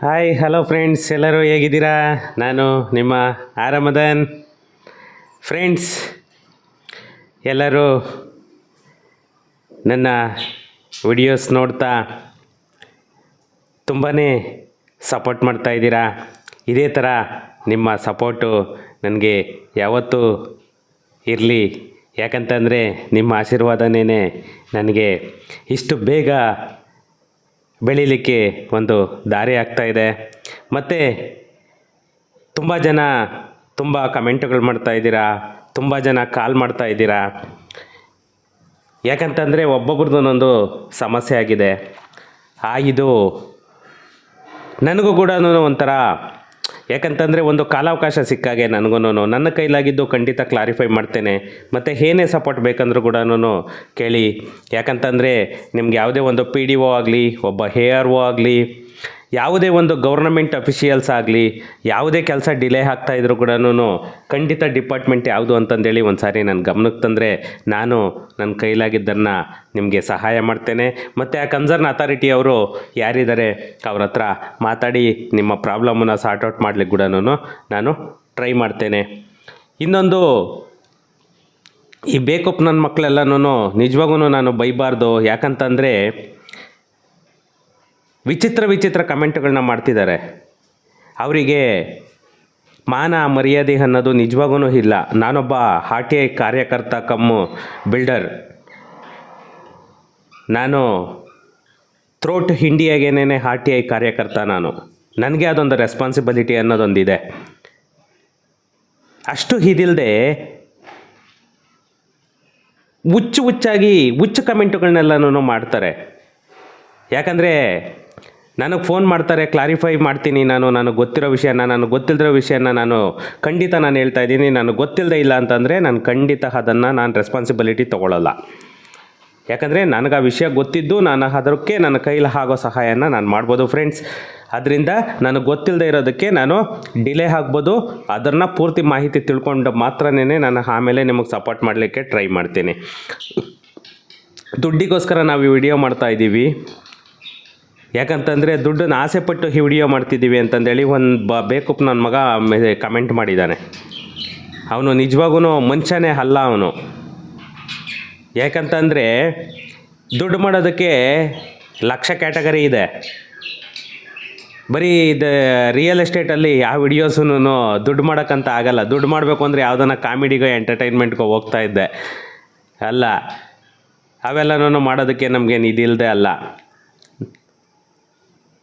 Hi hello friends, ಎಲ್ಲರೂ ಹೇಗಿದ್ದೀರಾ? ನಾನು ನಿಮ್ಮ ಆರಾಮದನ್. ಫ್ರೆಂಡ್ಸ್, ಎಲ್ಲರೂ ನನ್ನ ವಿಡಿಯೋಸ್ ನೋಡ್ತಾ ತುಂಬಾ ಸಪೋರ್ಟ್ ಮಾಡ್ತಾಯಿದ್ದೀರಾ. ಇದೇ ಥರ ನಿಮ್ಮ ಸಪೋರ್ಟು ನನಗೆ ಯಾವತ್ತೂ ಇರಲಿ. ಯಾಕಂತಂದರೆ ನಿಮ್ಮ ಆಶೀರ್ವಾದನೇ ನನಗೆ ಇಷ್ಟು ಬೇಗ ಬೆಳೀಲಿಕ್ಕೆ ಒಂದು ದಾರಿ ಆಗ್ತಾಯಿದೆ. ಮತ್ತು ತುಂಬ ಜನ ತುಂಬ ಕಮೆಂಟುಗಳು ಮಾಡ್ತಾಯಿದ್ದೀರಾ, ತುಂಬ ಜನ ಕಾಲ್ ಮಾಡ್ತಾಯಿದ್ದೀರಾ. ಯಾಕಂತಂದರೆ ಒಬ್ಬೊಬ್ರದ್ದು ಒಂದೊಂದು ಸಮಸ್ಯೆ ಆಗಿದೆ. ಇದು ನನಗೂ ಕೂಡ ಒಂಥರ, ಯಾಕಂತಂದರೆ ಒಂದು ಕಾಲಾವಕಾಶ ಸಿಕ್ಕಾಗೆ ನನಗೂ ನನ್ನ ಕೈಲಾಗಿದ್ದು ಖಂಡಿತ ಕ್ಲಾರಿಫೈ ಮಾಡ್ತೇನೆ. ಮತ್ತು ಏನೇ ಸಪೋರ್ಟ್ ಬೇಕಂದ್ರೂ ಕೂಡ ಕೇಳಿ. ಯಾಕಂತಂದರೆ ನಿಮ್ಗೆ ಯಾವುದೇ ಒಂದು PDO ಆಗಲಿ, ಒಬ್ಬ ARO ಆಗಲಿ, ಯಾವುದೇ ಒಂದು ಗೌರ್ನಮೆಂಟ್ ಅಫಿಷಿಯಲ್ಸ್ ಆಗಲಿ, ಯಾವುದೇ ಕೆಲಸ ಡಿಲೇ ಆಗ್ತಾಯಿದ್ರು ಕೂಡ ಖಂಡಿತ ಡಿಪಾರ್ಟ್ಮೆಂಟ್ ಯಾವುದು ಅಂತಂದೇಳಿ ಒಂದು ಸಾರಿ ನನ್ನ ಗಮನಕ್ಕೆ ತಂದರೆ ನಾನು ನನ್ನ ಕೈಲಾಗಿದ್ದನ್ನು ನಿಮಗೆ ಸಹಾಯ ಮಾಡ್ತೇನೆ. ಮತ್ತು ಆ ಕನ್ಸರ್ನ್ ಅಥಾರಿಟಿ ಅವರು ಯಾರಿದ್ದಾರೆ ಅವ್ರ ಹತ್ರ ಮಾತಾಡಿ ನಿಮ್ಮ ಪ್ರಾಬ್ಲಮನ್ನು ಸಾರ್ಟ್ ಔಟ್ ಮಾಡಲಿಕ್ಕೆ ಕೂಡ ನಾನು ಟ್ರೈ ಮಾಡ್ತೇನೆ. ಇನ್ನೊಂದು, ಈ ಬೇಕಪ್ ನನ್ನ ಮಕ್ಕಳೆಲ್ಲನೂ ನಿಜವಾಗೂ ನಾನು ಬೈಬಾರ್ದು. ಯಾಕಂತಂದರೆ ವಿಚಿತ್ರ ಕಮೆಂಟ್ಗಳನ್ನ ಮಾಡ್ತಿದ್ದಾರೆ. ಅವರಿಗೆ ಮಾನ ಮರ್ಯಾದೆ ಅನ್ನೋದು ನಿಜವಾಗೂ ಇಲ್ಲ. ನಾನೊಬ್ಬ RTI ಕಾರ್ಯಕರ್ತ ಕಮ್ಮು ಬಿಲ್ಡರ್. ನಾನು ಥ್ರೋಟ್ ಇಂಡಿಯಾಗೇನೇ RTI ಕಾರ್ಯಕರ್ತ. ನನಗೆ ಅದೊಂದು ರೆಸ್ಪಾನ್ಸಿಬಿಲಿಟಿ ಅನ್ನೋದೊಂದಿದೆ. ಅಷ್ಟು ಇದಿಲ್ಲದೆ ಹುಚ್ಚು ಕಮೆಂಟುಗಳನ್ನೆಲ್ಲನೂ ಮಾಡ್ತಾರೆ. ಯಾಕಂದರೆ ನನಗೆ ಫೋನ್ ಮಾಡ್ತಾರೆ, ಕ್ಲಾರಿಫೈ ಮಾಡ್ತೀನಿ. ನನಗೆ ಗೊತ್ತಿರೋ ವಿಷಯನ, ನನಗೆ ಗೊತ್ತಿಲ್ಲದಿರೋ ವಿಷಯನ ಖಂಡಿತ ಹೇಳ್ತಾ ಇದ್ದೀನಿ. ನನಗೆ ಗೊತ್ತಿಲ್ಲದೆ ಇಲ್ಲ ಅಂತಂದರೆ ನಾನು ಖಂಡಿತ ಅದನ್ನು ನಾನು ರೆಸ್ಪಾನ್ಸಿಬಿಲಿಟಿ ತೊಗೊಳ್ಳಲ್ಲ. ಯಾಕಂದರೆ ನನಗೆ ಆ ವಿಷಯ ಗೊತ್ತಿದ್ದು ನಾನು ಅದಕ್ಕೆ ನನ್ನ ಕೈಲಿ ಆಗೋ ಸಹಾಯನ ನಾನು ಮಾಡ್ಬೋದು ಫ್ರೆಂಡ್ಸ್. ಅದರಿಂದ ನನಗೆ ಗೊತ್ತಿಲ್ಲದೆ ಇರೋದಕ್ಕೆ ನಾನು ಡಿಲೇ ಆಗ್ಬೋದು. ಅದನ್ನು ಪೂರ್ತಿ ಮಾಹಿತಿ ತಿಳ್ಕೊಂಡು ಮಾತ್ರನೇ ನಾನು ಆಮೇಲೆ ನಿಮಗೆ ಸಪೋರ್ಟ್ ಮಾಡಲಿಕ್ಕೆ ಟ್ರೈ ಮಾಡ್ತೀನಿ. ದುಡ್ಡಿಗೋಸ್ಕರ ನಾವು ಈ ವಿಡಿಯೋ ಮಾಡ್ತಾಯಿದ್ದೀವಿ. ಯಾಕಂತಂದರೆ ದುಡ್ಡನ್ನು ಆಸೆಪಟ್ಟು ಈ ವಿಡಿಯೋ ಮಾಡ್ತಿದ್ದೀವಿ ಅಂತಂದೇಳಿ ಒಂದು ಬೇಕಪ್ ನನ್ನ ಮಗ ಕಮೆಂಟ್ ಮಾಡಿದ್ದಾನೆ. ಅವನು ನಿಜವಾಗೂ ಮನುಷ್ಯನೇ ಅಲ್ಲ ಅವನು. ಯಾಕಂತಂದರೆ ದುಡ್ಡು ಮಾಡೋದಕ್ಕೆ ಲಕ್ಷ ಕ್ಯಾಟಗರಿ ಇದೆ. ಬರೀ ಇದು ರಿಯಲ್ ಎಸ್ಟೇಟಲ್ಲಿ ಯಾವ ವಿಡಿಯೋಸೂ ದುಡ್ಡು ಮಾಡೋಕ್ಕಂತ ಆಗಲ್ಲ. ದುಡ್ಡು ಮಾಡಬೇಕು ಅಂದರೆ ಯಾವುದನ್ನ ಕಾಮಿಡಿಗೋ ಎಂಟರ್ಟೈನ್ಮೆಂಟ್ಗೋ ಹೋಗ್ತಾ ಇದ್ದೆ ಅಲ್ಲ. ಅವೆಲ್ಲನೂ ಮಾಡೋದಕ್ಕೆ ನಮಗೇನು ಇದಿಲ್ಲದೆ ಅಲ್ಲ.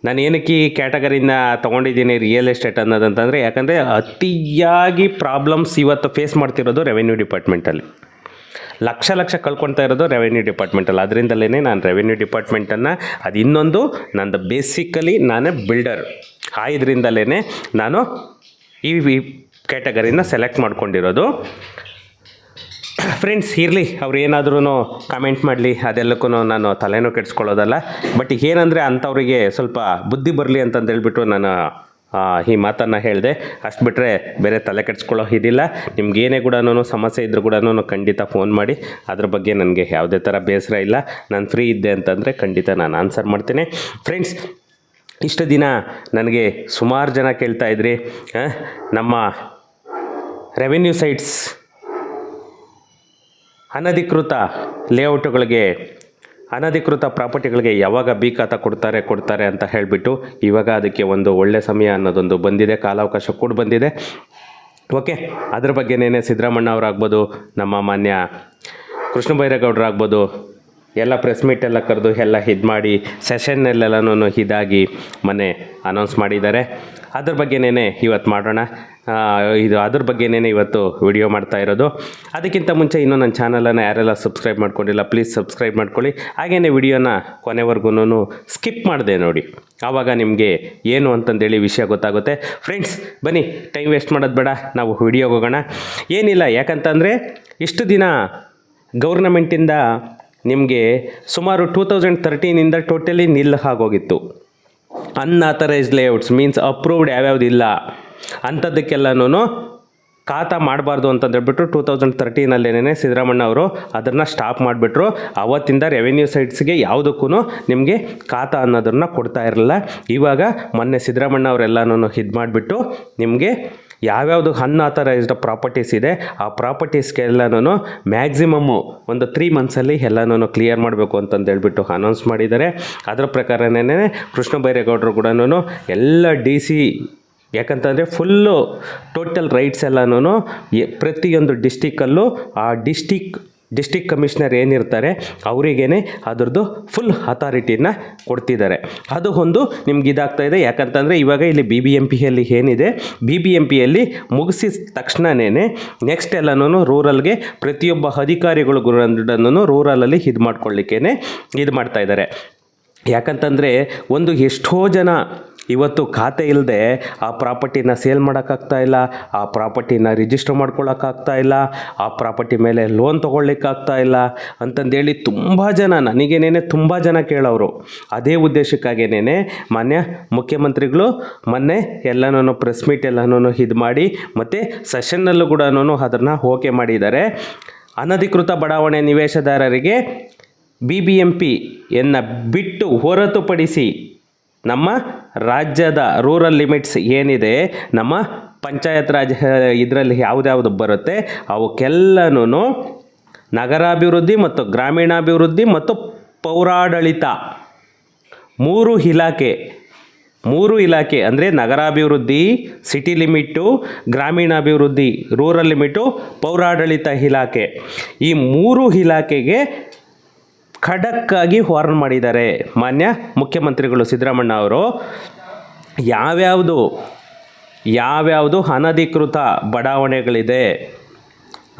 ನಾನು ಏನಕ್ಕೆ ಈ ಕ್ಯಾಟಗರಿನ ತೊಗೊಂಡಿದ್ದೀನಿ ರಿಯಲ್ ಎಸ್ಟೇಟ್ ಅನ್ನೋದಂತಂದರೆ, ಯಾಕಂದರೆ ಅತಿಯಾಗಿ ಪ್ರಾಬ್ಲಮ್ಸ್ ಇವತ್ತು ಫೇಸ್ ಮಾಡ್ತಿರೋದು ರೆವೆನ್ಯೂ ಡಿಪಾರ್ಟ್ಮೆಂಟಲ್ಲಿ. ಲಕ್ಷ ಕಳ್ಕೊಳ್ತಾ ಇರೋದು ರೆವೆನ್ಯೂ ಡಿಪಾರ್ಟ್ಮೆಂಟಲ್ಲಿ. ಅದರಿಂದಲೇ ನಾನು ರೆವೆನ್ಯೂ ಡಿಪಾರ್ಟ್ಮೆಂಟನ್ನು, ಅದು ಇನ್ನೊಂದು ನಂದು ಬೇಸಿಕಲಿ ನಾನೇ ಬಿಲ್ಡರ್. ಇದರಿಂದಲೇ ನಾನು ಈ ಕ್ಯಾಟಗರಿನ ಸೆಲೆಕ್ಟ್ ಮಾಡ್ಕೊಂಡಿರೋದು. ಫ್ರೆಂಡ್ಸ್, ಇರಲಿ, ಅವ್ರು ಏನಾದ್ರೂ ಕಮೆಂಟ್ ಮಾಡಲಿ, ಅದೆಲ್ಲಕ್ಕೂ ನಾನು ತಲೆನೂ ಕೆಡಿಸ್ಕೊಳ್ಳೋದಲ್ಲ. ಬಟ್ ಏನಂದರೆ ಅಂಥವ್ರಿಗೆ ಸ್ವಲ್ಪ ಬುದ್ಧಿ ಬರಲಿ ಅಂತಂದೇಳ್ಬಿಟ್ಟು ನಾನು ಈ ಮಾತನ್ನು ಹೇಳಿದೆ. ಅಷ್ಟು ಬಿಟ್ಟರೆ ಬೇರೆ ತಲೆ ಕೆಡಿಸ್ಕೊಳ್ಳೋ ಇದಿಲ್ಲ. ನಿಮ್ಗೇನೇ ಕೂಡ ಸಮಸ್ಯೆ ಇದ್ದರೂ ಕೂಡ ಖಂಡಿತ ಫೋನ್ ಮಾಡಿ. ಅದ್ರ ಬಗ್ಗೆ ನನಗೆ ಯಾವುದೇ ಥರ ಬೇಸರ ಇಲ್ಲ. ನಾನು ಫ್ರೀ ಇದ್ದೆ ಅಂತಂದರೆ ಖಂಡಿತ ನಾನು ಆನ್ಸರ್ ಮಾಡ್ತೀನಿ. ಫ್ರೆಂಡ್ಸ್, ಇಷ್ಟು ದಿನ ನನಗೆ ಸುಮಾರು ಜನ ಕೇಳ್ತಾಯಿದ್ರಿ, ನಮ್ಮ ರೆವೆನ್ಯೂ ಸೈಟ್ಸ್ ಅನಧಿಕೃತ ಲೇಔಟುಗಳಿಗೆ, ಅನಧಿಕೃತ ಪ್ರಾಪರ್ಟಿಗಳಿಗೆ ಯಾವಾಗ ಖಾತಾ ಕೊಡ್ತಾರೆ ಅಂತ ಹೇಳಿಬಿಟ್ಟು, ಇವಾಗ ಅದಕ್ಕೆ ಒಂದು ಒಳ್ಳೆ ಸಮಯ ಅನ್ನೋದೊಂದು ಬಂದಿದೆ, ಕಾಲಾವಕಾಶ ಕೂಡ ಬಂದಿದೆ. ಓಕೆ, ಅದ್ರ ಬಗ್ಗೆನೇ ಸಿದ್ದರಾಮಣ್ಣ ಅವರಾಗ್ಬೋದು, ನಮ್ಮ ಮಾನ್ಯ ಕೃಷ್ಣ ಬೈರೇಗೌಡರಾಗ್ಬೋದು, ಎಲ್ಲ ಪ್ರೆಸ್ ಮೀಟೆಲ್ಲ ಕರೆದು ಎಲ್ಲ ಇದು ಮಾಡಿ ಸೆಷನ್ನಲ್ಲೆಲ್ಲನೂ ಇದಾಗಿ ಮೊನ್ನೆ ಅನೌನ್ಸ್ ಮಾಡಿದ್ದಾರೆ. ಅದ್ರ ಬಗ್ಗೆನೇ ಇವತ್ತು ಮಾಡೋಣ. ಅದ್ರ ಬಗ್ಗೆನೇ ಇವತ್ತು ವಿಡಿಯೋ ಮಾಡ್ತಾ ಇರೋದು. ಅದಕ್ಕಿಂತ ಮುಂಚೆ ಇನ್ನೂ ನನ್ನ ಚಾನಲನ್ನು ಯಾರೆಲ್ಲ ಸಬ್ಸ್ಕ್ರೈಬ್ ಮಾಡ್ಕೊಂಡಿಲ್ಲ, ಪ್ಲೀಸ್ ಸಬ್ಸ್ಕ್ರೈಬ್ ಮಾಡ್ಕೊಳ್ಳಿ. ಹಾಗೆಯೇ ವಿಡಿಯೋನ ಕೊನೆವರೆಗೂ ಸ್ಕಿಪ್ ಮಾಡಿದೆ ನೋಡಿ, ಆವಾಗ ನಿಮಗೆ ಏನು ಅಂತಂದೇಳಿ ವಿಷಯ ಗೊತ್ತಾಗುತ್ತೆ. ಫ್ರೆಂಡ್ಸ್, ಬನ್ನಿ, ಟೈಮ್ ವೇಸ್ಟ್ ಮಾಡೋದು ಬೇಡ, ನಾವು ವಿಡಿಯೋಗೆ ಹೋಗೋಣ. ಏನಿಲ್ಲ, ಯಾಕಂತಂದರೆ ಇಷ್ಟು ದಿನ ಗೌರ್ನಮೆಂಟಿಂದ ನಿಮಗೆ ಸುಮಾರು 2013ಇಂದ ಟೋಟಲಿ ನಿಲ್ ಆಗೋಗಿತ್ತು. ಅನ್ಆಥರೈಸ್ಡ್ ಲೇಔಟ್ಸ್ ಮೀನ್ಸ್ ಅಪ್ರೂವ್ಡ್ ಯಾವ್ಯಾವುದಿಲ್ಲ ಅಂಥದ್ದಕ್ಕೆಲ್ಲನೂ ಖಾತಾ ಮಾಡಬಾರ್ದು ಅಂತಂದೇಳ್ಬಿಟ್ಟು 2013 ಸಿದ್ದರಾಮಣ್ಣ ಅವರು ಅದನ್ನು ಸ್ಟಾಪ್ ಮಾಡಿಬಿಟ್ರು. ಅವತ್ತಿಂದ ರೆವೆನ್ಯೂ ಸೈಟ್ಸ್ಗೆ ಯಾವುದಕ್ಕೂ ನಿಮಗೆ ಖಾತಾ ಅನ್ನೋದನ್ನು ಕೊಡ್ತಾ ಇರಲಿಲ್ಲ. ಇವಾಗ ಮೊನ್ನೆ ಸಿದ್ದರಾಮಣ್ಣ ಅವರೆಲ್ಲನೂ ಇದು ಮಾಡಿಬಿಟ್ಟು ನಿಮಗೆ ಯಾವ್ಯಾವುದು ಅನ್ಆಥರೈಸ್ಡ್ ಪ್ರಾಪರ್ಟೀಸ್ ಇದೆ ಆ ಪ್ರಾಪರ್ಟೀಸ್ಗೆಲ್ಲನೂ ಮ್ಯಾಕ್ಸಿಮಮ್ಮು ಒಂದು 3 ಮಂತ್ಸಲ್ಲಿ ಎಲ್ಲನೂ ಕ್ಲಿಯರ್ ಮಾಡಬೇಕು ಅಂತಂದೇಳ್ಬಿಟ್ಟು ಅನೌನ್ಸ್ ಮಾಡಿದ್ದಾರೆ. ಅದರ ಪ್ರಕಾರನೇ ಕೃಷ್ಣ ಬೈರೇಗೌಡರು ಕೂಡ ಎಲ್ಲ DC ಯಾಕಂತಂದರೆ ಫುಲ್ಲು ಟೋಟಲ್ ರೈಟ್ಸ್ ಎಲ್ಲನೂ ಪ್ರತಿಯೊಂದು ಡಿಸ್ಟಿಕ್ಕಲ್ಲೂ ಆ ಡಿಸ್ಟಿಕ್ ಕಮಿಷನರ್ ಏನಿರ್ತಾರೆ ಅವರಿಗೇ ಅದರದ್ದು ಫುಲ್ ಅಥಾರಿಟಿನ ಕೊಡ್ತಿದ್ದಾರೆ. ಅದು ಒಂದು ನಿಮ್ಗೆ ಇದಾಗ್ತಾಯಿದೆ. ಯಾಕಂತಂದರೆ ಇವಾಗ ಇಲ್ಲಿ BBMPಯಲ್ಲಿ ಏನಿದೆ, BBMPಯಲ್ಲಿ ಮುಗಿಸಿದ ತಕ್ಷಣವೇ ನೆಕ್ಸ್ಟ್ ಎಲ್ಲನೂ ರೂರಲ್ಗೆ ಪ್ರತಿಯೊಬ್ಬ ಅಧಿಕಾರಿಗಳು ರೂರಲಲ್ಲಿ ಇದು ಮಾಡ್ಕೊಳ್ಳಿಕ್ಕೇ ಇದು ಮಾಡ್ತಾಯಿದ್ದಾರೆ. ಯಾಕಂತಂದರೆ ಒಂದು ಎಷ್ಟೋ ಜನ ಇವತ್ತು ಖಾತೆ ಇಲ್ಲದೆ ಆ ಪ್ರಾಪರ್ಟಿನ ಸೇಲ್ ಮಾಡೋಕ್ಕಾಗ್ತಾ ಇಲ್ಲ, ಆ ಪ್ರಾಪರ್ಟಿನ ರಿಜಿಸ್ಟರ್ ಮಾಡ್ಕೊಳ್ಳೋಕ್ಕಾಗ್ತಾ ಇಲ್ಲ, ಆ ಪ್ರಾಪರ್ಟಿ ಮೇಲೆ ಲೋನ್ ತೊಗೊಳ್ಲಿಕ್ಕಾಗ್ತಾ ಇಲ್ಲ ಅಂತಂದೇಳಿ ತುಂಬ ಜನ ನನಗೇನೇ ತುಂಬ ಜನ ಕೇಳೋರು. ಅದೇ ಉದ್ದೇಶಕ್ಕಾಗೇನೆ ಮಾನ್ಯ ಮುಖ್ಯಮಂತ್ರಿಗಳು ಮೊನ್ನೆ ಎಲ್ಲನೂ ಪ್ರೆಸ್ ಮೀಟ್ ಎಲ್ಲನೂ ಇದು ಮಾಡಿ ಮತ್ತು ಸೆಷನ್ನಲ್ಲೂ ಕೂಡ ಅದನ್ನು ಓಕೆ ಮಾಡಿದ್ದಾರೆ. ಅನಧಿಕೃತ ಬಡಾವಣೆ ನಿವೇಶದಾರರಿಗೆ BBMPಯನ್ನು ಬಿಟ್ಟು ಹೊರತುಪಡಿಸಿ ನಮ್ಮ ರಾಜ್ಯದ ರೂರಲ್ ಲಿಮಿಟ್ಸ್ ಏನಿದೆ, ನಮ್ಮ ಪಂಚಾಯತ್ ರಾಜ್ ಇದರಲ್ಲಿ ಯಾವುದ್ಯಾವುದು ಬರುತ್ತೆ ಅವಕ್ಕೆಲ್ಲನೂ ನಗರಾಭಿವೃದ್ಧಿ ಮತ್ತು ಗ್ರಾಮೀಣಾಭಿವೃದ್ಧಿ ಮತ್ತು ಪೌರಾಡಳಿತ ಮೂರು ಇಲಾಖೆ ಅಂದರೆ ನಗರಾಭಿವೃದ್ಧಿ, ಸಿಟಿ ಲಿಮಿಟು, ಗ್ರಾಮೀಣಾಭಿವೃದ್ಧಿ, ರೂರಲ್ ಲಿಮಿಟು, ಪೌರಾಡಳಿತ ಇಲಾಖೆ, ಈ 3 ಇಲಾಖೆಗೆ ಖಡಕ್ಕಾಗಿ ವಾರ್ನ್ ಮಾಡಿದ್ದಾರೆ ಮಾನ್ಯ ಮುಖ್ಯಮಂತ್ರಿಗಳು ಸಿದ್ದರಾಮಣ್ಣ ಅವರು. ಯಾವ್ಯಾವುದು ಅನಧಿಕೃತ ಬಡಾವಣೆಗಳಿದೆ,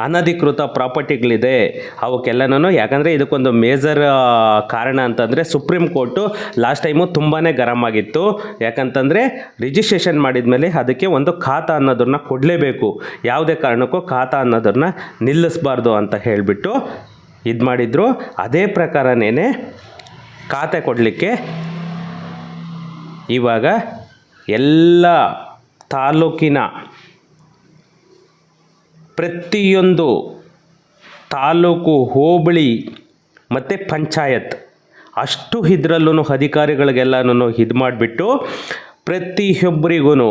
ಅನಧಿಕೃತ ಪ್ರಾಪರ್ಟಿಗಳಿದೆ ಅವಕ್ಕೆಲ್ಲನೂ, ಯಾಕಂದರೆ ಇದಕ್ಕೊಂದು ಮೇಜರ್ ಕಾರಣ ಅಂತಂದರೆ ಸುಪ್ರೀಂ ಕೋರ್ಟು ಲಾಸ್ಟ್ ಟೈಮು ತುಂಬಾ ಗರಂ ಆಗಿತ್ತು. ಯಾಕಂತಂದರೆ ರಿಜಿಸ್ಟ್ರೇಷನ್ ಮಾಡಿದ ಮೇಲೆ ಅದಕ್ಕೆ ಒಂದು ಖಾತಾ ಅನ್ನೋದನ್ನು ಕೊಡಲೇಬೇಕು, ಯಾವುದೇ ಕಾರಣಕ್ಕೂ ಖಾತಾ ಅನ್ನೋದನ್ನು ನಿಲ್ಲಿಸಬಾರ್ದು ಅಂತ ಹೇಳಿಬಿಟ್ಟು ಇದು ಮಾಡಿದರು. ಅದೇ ಪ್ರಕಾರನೇ ಖಾತೆ ಕೊಡಲಿಕ್ಕೆ ಇವಾಗ ಎಲ್ಲ ತಾಲೂಕಿನ ಪ್ರತಿಯೊಂದು ತಾಲೂಕು, ಹೋಬಳಿ ಮತ್ತು ಪಂಚಾಯತ್ ಅಷ್ಟು ಇದರಲ್ಲೂ ಅಧಿಕಾರಿಗಳಿಗೆಲ್ಲನೂ ಇದು ಮಾಡಿಬಿಟ್ಟು ಪ್ರತಿಯೊಬ್ಬರಿಗೂ,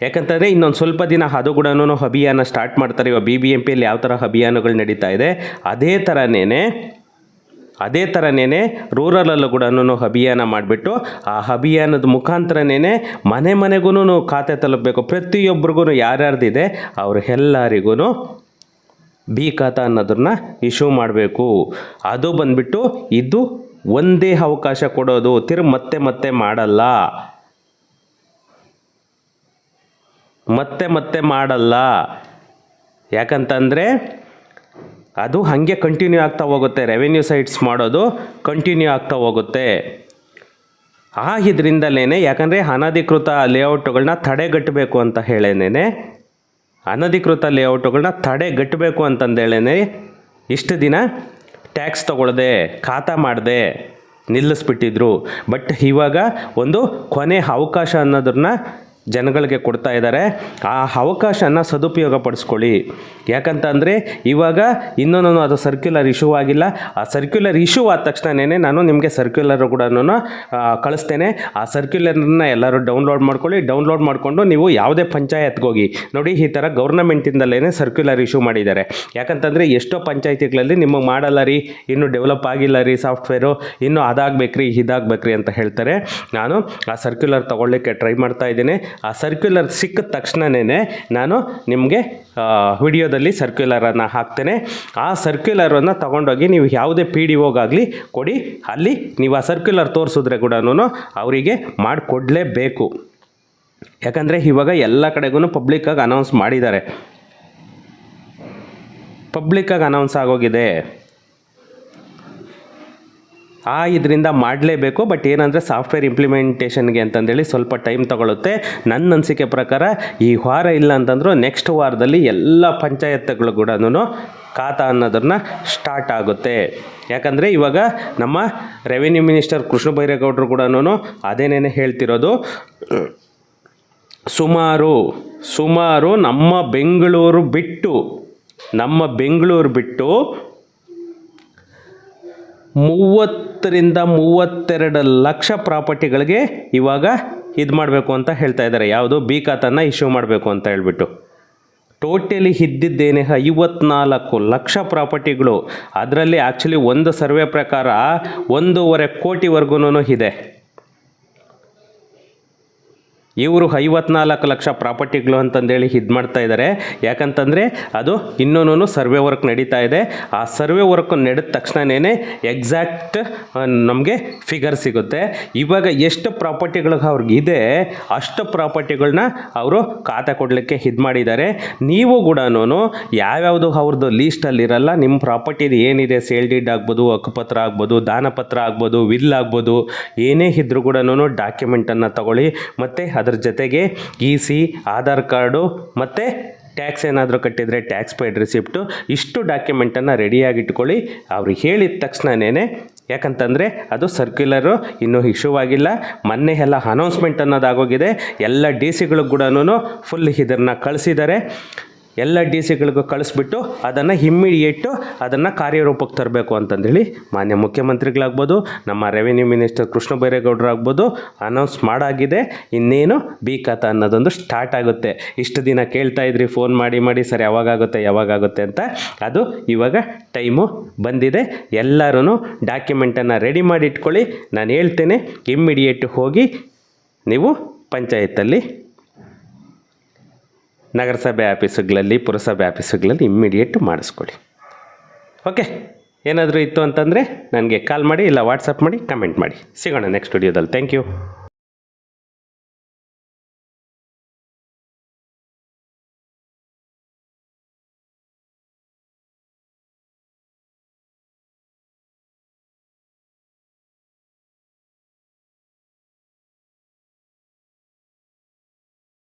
ಯಾಕಂತಂದರೆ ಇನ್ನೊಂದು ಸ್ವಲ್ಪ ದಿನ ಅದು ಕೂಡ ಅಭಿಯಾನ ಸ್ಟಾರ್ಟ್ ಮಾಡ್ತಾರೆ. ಇವಾಗ BBMPಯಲ್ಲಿ ಯಾವ ಥರ ಅಭಿಯಾನಗಳು ನಡೀತಾ ಇದೆ ಅದೇ ಥರನೇ ರೂರಲಲ್ಲೂ ಕೂಡ ಅಭಿಯಾನ ಮಾಡಿಬಿಟ್ಟು ಆ ಅಭಿಯಾನದ ಮುಖಾಂತರನೇ ಮನೆಗೂ ಖಾತೆ ತಲುಪಬೇಕು. ಪ್ರತಿಯೊಬ್ಬರಿಗೂ ಯಾರ್ಯಾರ್ದಿದೆ ಅವ್ರೆಲ್ಲರಿಗೂ ಖಾತಾ ಅನ್ನೋದನ್ನ ಇಶ್ಯೂ ಮಾಡಬೇಕು. ಅದು ಬಂದುಬಿಟ್ಟು ಇದು ಒಂದೇ ಅವಕಾಶ ಕೊಡೋದು, ಮತ್ತೆ ಮಾಡಲ್ಲ. ಯಾಕಂತಂದರೆ ಅದು ಹಾಗೆ ಕಂಟಿನ್ಯೂ ಆಗ್ತಾ ಹೋಗುತ್ತೆ, ರೆವೆನ್ಯೂ ಸೈಟ್ಸ್ ಮಾಡೋದು ಕಂಟಿನ್ಯೂ ಆಗ್ತಾ ಹೋಗುತ್ತೆ. ಇದರಿಂದಲೇ ಯಾಕಂದರೆ ಅನಧಿಕೃತ ಲೇಔಟ್ಗಳನ್ನ ತಡೆಗಟ್ಟಬೇಕು ಅಂತ ಹೇಳೇನೆ, ಅನಧಿಕೃತ ಲೇಔಟ್ಗಳನ್ನ ತಡೆಗಟ್ಟಬೇಕು ಅಂತಂದೇಳೇ ಇಷ್ಟು ದಿನ ಟ್ಯಾಕ್ಸ್ ತಗೊಳ್ಳದೆ ಖಾತಾ ಮಾಡದೆ ನಿಲ್ಲಿಸ್ಬಿಟ್ಟಿದ್ರು. ಬಟ್ ಇವಾಗ ಒಂದು ಕೊನೆ ಅವಕಾಶ ಅನ್ನೋದನ್ನ ಜನಗಳಿಗೆ ಕೊಡ್ತಾ ಇದ್ದಾರೆ. ಆ ಅವಕಾಶನ ಸದುಪಯೋಗ ಪಡಿಸ್ಕೊಳ್ಳಿ. ಯಾಕಂತಂದರೆ ಇವಾಗ ಇನ್ನೂ ಅದು ಸರ್ಕ್ಯುಲರ್ ಇಶ್ಯೂ ಆಗಿಲ್ಲ. ಆ ಸರ್ಕ್ಯುಲರ್ ಇಶ್ಯೂ ಆದ ತಕ್ಷಣವೇ ನಾನು ನಿಮಗೆ ಸರ್ಕ್ಯುಲರ್ ಕೂಡ ಕಳಿಸ್ತೇನೆ. ಆ ಸರ್ಕ್ಯುಲರ್ನ ಎಲ್ಲರೂ ಡೌನ್ಲೋಡ್ ಮಾಡ್ಕೊಳ್ಳಿ. ಡೌನ್ಲೋಡ್ ಮಾಡಿಕೊಂಡು ನೀವು ಯಾವುದೇ ಪಂಚಾಯತ್ಗೆ ಹೋಗಿ ನೋಡಿ, ಈ ಥರ ಗೌರ್ನಮೆಂಟಿಂದಲೇ ಸರ್ಕ್ಯುಲರ್ ಇಶ್ಯೂ ಮಾಡಿದ್ದಾರೆ. ಯಾಕಂತಂದರೆ ಎಷ್ಟೋ ಪಂಚಾಯತಿಗಳಲ್ಲಿ ನಿಮಗೆ ಮಾಡಲ್ಲ ರೀ, ಇನ್ನೂ ಡೆವಲಪ್ ಆಗಿಲ್ಲ ರೀ ಸಾಫ್ಟ್ವೇರು, ಇನ್ನೂ ಅದಾಗಬೇಕ್ರಿ ಇದಾಗಬೇಕ್ರಿ ಅಂತ ಹೇಳ್ತಾರೆ. ನಾನು ಆ ಸರ್ಕ್ಯುಲರ್ ತೊಗೊಳ್ಳಿಕ್ಕೆ ಟ್ರೈ ಮಾಡ್ತಾ ಇದ್ದೀನಿ. ಆ ಸರ್ಕ್ಯುಲರ್ ಸಿಕ್ಕಿದ ತಕ್ಷಣವೇ ನಾನು ನಿಮಗೆ ವಿಡಿಯೋದಲ್ಲಿ ಸರ್ಕ್ಯುಲರನ್ನು ಹಾಕ್ತೇನೆ. ಆ ಸರ್ಕ್ಯುಲರನ್ನು ತೊಗೊಂಡೋಗಿ ನೀವು ಯಾವುದೇ PDOಗಾಗಲಿ ಕೊಡಿ, ಅಲ್ಲಿ ನೀವು ಆ ಸರ್ಕ್ಯುಲರ್ ತೋರಿಸಿದ್ರೆ ಕೂಡ ಅವರಿಗೆ ಮಾಡಿಕೊಡ್ಲೇಬೇಕು. ಯಾಕಂದರೆ ಇವಾಗ ಎಲ್ಲ ಕಡೆಗೂ ಪಬ್ಲಿಕ್ಕಾಗಿ ಅನೌನ್ಸ್ ಮಾಡಿದ್ದಾರೆ, ಪಬ್ಲಿಕ್ಕಾಗಿ ಅನೌನ್ಸ್ ಆಗೋಗಿದೆ. ಇದರಿಂದ ಮಾಡಲೇಬೇಕು. ಬಟ್ ಏನಂದರೆ ಸಾಫ್ಟ್ವೇರ್ ಇಂಪ್ಲಿಮೆಂಟೇಷನ್ಗೆ ಅಂತಂದೇಳಿ ಸ್ವಲ್ಪ ಟೈಮ್ ತಗೊಳುತ್ತೆ. ನನ್ನ ಅನಿಸಿಕೆ ಪ್ರಕಾರ ಈ ವಾರ ಇಲ್ಲ ಅಂತಂದರೂ ನೆಕ್ಸ್ಟ್ ವಾರದಲ್ಲಿ ಎಲ್ಲ ಪಂಚಾಯತ್ಗಳು ಕೂಡ ಖಾತಾ ಅನ್ನೋದನ್ನು ಸ್ಟಾರ್ಟ್ ಆಗುತ್ತೆ. ಯಾಕಂದರೆ ಇವಾಗ ನಮ್ಮ ರೆವಿನ್ಯೂ ಮಿನಿಸ್ಟರ್ ಕೃಷ್ಣ ಬೈರೇಗೌಡರು ಕೂಡ ಅದೇನೇ ಹೇಳ್ತಿರೋದು, ಸುಮಾರು ನಮ್ಮ ಬೆಂಗಳೂರು ಬಿಟ್ಟು 30-32 ಲಕ್ಷ ಪ್ರಾಪರ್ಟಿಗಳಿಗೆ ಇವಾಗ ಇದು ಮಾಡಬೇಕು ಅಂತ ಹೇಳ್ತಾ ಇದ್ದಾರೆ. ಯಾವುದು ಬಿ ಖಾತನ್ನ ಇಶ್ಯೂ ಮಾಡಬೇಕು ಅಂತ ಹೇಳ್ಬಿಟ್ಟು. ಟೋಟಲಿ ಇದ್ದಿದ್ದೇನೆ 54 ಲಕ್ಷ ಪ್ರಾಪರ್ಟಿಗಳು. ಅದರಲ್ಲಿ ಆ್ಯಕ್ಚುಲಿ ಒಂದು ಸರ್ವೆ ಪ್ರಕಾರ 1.5 ಕೋಟಿವರೆಗೂ ಇದೆ. ಇವರು 54 ಲಕ್ಷ ಪ್ರಾಪರ್ಟಿಗಳು ಅಂತಂದೇಳಿ ಇದು ಮಾಡ್ತಾ ಇದ್ದಾರೆ. ಯಾಕಂತಂದರೆ ಅದು ಇನ್ನೂ ಸರ್ವೆ ವರ್ಕ್ ನಡೀತಾ ಇದೆ. ಆ ಸರ್ವೆ ವರ್ಕ್ ನಡೆದ ತಕ್ಷಣವೇ ಎಕ್ಸಾಕ್ಟ್ ನಮಗೆ ಫಿಗರ್ ಸಿಗುತ್ತೆ. ಇವಾಗ ಎಷ್ಟು ಪ್ರಾಪರ್ಟಿಗಳಿಗೆ ಅವ್ರಿಗಿದೆ ಅಷ್ಟು ಪ್ರಾಪರ್ಟಿಗಳನ್ನ ಅವರು ಖಾತೆ ಕೊಡಲಿಕ್ಕೆ ಇದು ಮಾಡಿದ್ದಾರೆ. ನೀವು ಕೂಡ ಯಾವ್ಯಾವುದು ಅವ್ರದ್ದು ಲೀಸ್ಟಲ್ಲಿರಲ್ಲ, ನಿಮ್ಮ ಪ್ರಾಪರ್ಟಿದು ಏನಿದೆ, ಸೇಲ್ ಡೀಡ್ ಆಗ್ಬೋದು, ಹಕ್ಕುಪತ್ರ ಆಗ್ಬೋದು, ದಾನಪತ್ರ ಆಗ್ಬೋದು, ವಿಲ್ ಆಗ್ಬೋದು, ಏನೇ ಇದ್ರೂ ಕೂಡ ಡಾಕ್ಯುಮೆಂಟನ್ನು ತಗೊಳ್ಳಿ. ಮತ್ತು ಅದ್ರ ಜೊತೆಗೆ EC, ಆಧಾರ್ ಕಾರ್ಡು ಮತ್ತು ಟ್ಯಾಕ್ಸ್ ಏನಾದರೂ ಕಟ್ಟಿದರೆ ಟ್ಯಾಕ್ಸ್ ಪೇಯ್ಡ್ ರಿಸಿಪ್ಟು, ಇಷ್ಟು ಡಾಕ್ಯುಮೆಂಟನ್ನು ರೆಡಿಯಾಗಿಟ್ಕೊಳ್ಳಿ. ಅವ್ರಿಗೆ ಹೇಳಿದ ತಕ್ಷಣವೇ, ಯಾಕಂತಂದರೆ ಅದು ಸರ್ಕ್ಯುಲರು ಇನ್ನೂ ಇಶ್ಯೂ ಆಗಿಲ್ಲ. ಮೊನ್ನೆ ಎಲ್ಲ ಅನೌನ್ಸ್ಮೆಂಟ್ ಅನ್ನೋದಾಗೋಗಿದೆ. ಎಲ್ಲ DC-ಗಳಿಗೆ ಕೂಡ ಫುಲ್ ಇದನ್ನು ಕಳಿಸಿದ್ದಾರೆ. ಎಲ್ಲ DC-ಗಳಿಗೂ ಕಳಿಸ್ಬಿಟ್ಟು ಅದನ್ನು ಇಮ್ಮಿಡಿಯೇಟು ಅದನ್ನು ಕಾರ್ಯರೂಪಕ್ಕೆ ತರಬೇಕು ಅಂತಂದೇಳಿ ಮಾನ್ಯ ಮುಖ್ಯಮಂತ್ರಿಗಳಾಗ್ಬೋದು, ನಮ್ಮ ರೆವಿನ್ಯೂ ಮಿನಿಸ್ಟರ್ ಕೃಷ್ಣ ಬೈರೇಗೌಡರು ಆಗ್ಬೋದು ಅನೌನ್ಸ್ ಮಾಡಾಗಿದೆ. ಇನ್ನೇನು ಬಿ ಖಾತಾ ಅನ್ನೋದೊಂದು ಸ್ಟಾರ್ಟ್ ಆಗುತ್ತೆ. ಇಷ್ಟು ದಿನ ಕೇಳ್ತಾ ಇದ್ರಿ ಫೋನ್ ಮಾಡಿ ಸರ್ ಯಾವಾಗಾಗುತ್ತೆ ಅಂತ. ಅದು ಇವಾಗ ಟೈಮು ಬಂದಿದೆ. ಎಲ್ಲರೂ ಡಾಕ್ಯುಮೆಂಟನ್ನು ರೆಡಿ ಮಾಡಿ ಇಟ್ಕೊಳ್ಳಿ. ನಾನು ಹೇಳ್ತೇನೆ, ಇಮ್ಮಿಡಿಯೇಟು ಹೋಗಿ ನೀವು ಪಂಚಾಯತಲ್ಲಿ, ನಗರಸಭೆ ಆಫೀಸುಗಳಲ್ಲಿ, ಪುರಸಭೆ ಆಫೀಸುಗಳಲ್ಲಿ ಇಮ್ಮಿಡಿಯೇಟ್ ಮಾಡಿಸ್ಕೊಳ್ಳಿ. ಓಕೆ, ಏನಾದರೂ ಇತ್ತು ಅಂತಂದರೆ ನನಗೆ ಕಾಲ್ ಮಾಡಿ, ಇಲ್ಲ ವಾಟ್ಸಪ್ ಮಾಡಿ, ಕಮೆಂಟ್ ಮಾಡಿ. ಸಿಗೋಣ ನೆಕ್ಸ್ಟ್ ವಿಡಿಯೋದಲ್ಲಿ. Thank you.